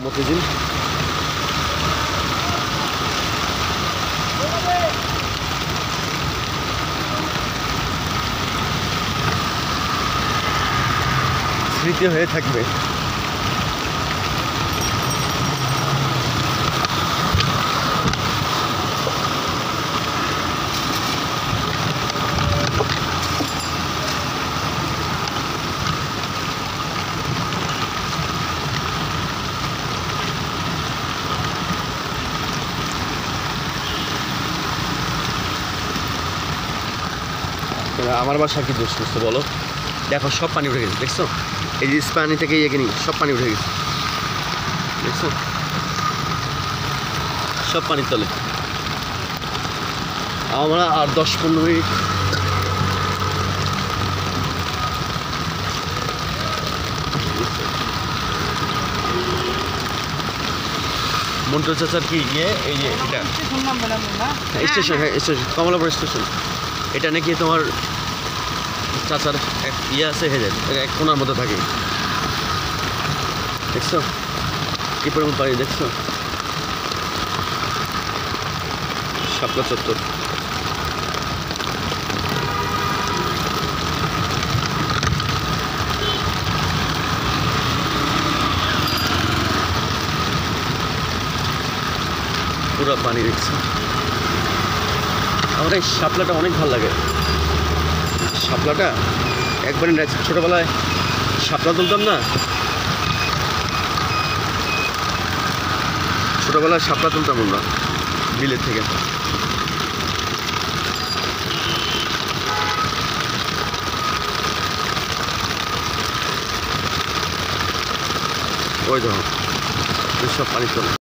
মতিঝিল স্মৃতি হয়ে থাকবে। আমার বাসা কি দোষ করছে বলো? দেখো সব পানি উঠে গেছে, দেখছো? এই যে পানি থেকে এখানে সব পানি উঠে গেছে, দেখছো? সব পানির তলে। আমরা আর 10-15 মিনিট মন্টু চাচার কি ইয়ে, এই যে এটা স্টেশন, হ্যাঁ স্টেশন, কমলাপুর স্টেশন। এটা নাকি তোমার চাচার এক ইয়ে আছে, হেজের এক কোনার মধ্যে থাকে, দেখছো কি পরিমাণ পানি, দেখছো? শাপলা চত্বর। পুরো পানি, দেখছো? আমার এই শাপলাটা অনেক ভালো লাগে। শাপলাটা একবারে ছোটোবেলায় শাপলা তুলতাম না, ছোটোবেলায় শাপলা তুলতাম আমরা বিলের থেকে। ওই দেখো সব পানি তোলে।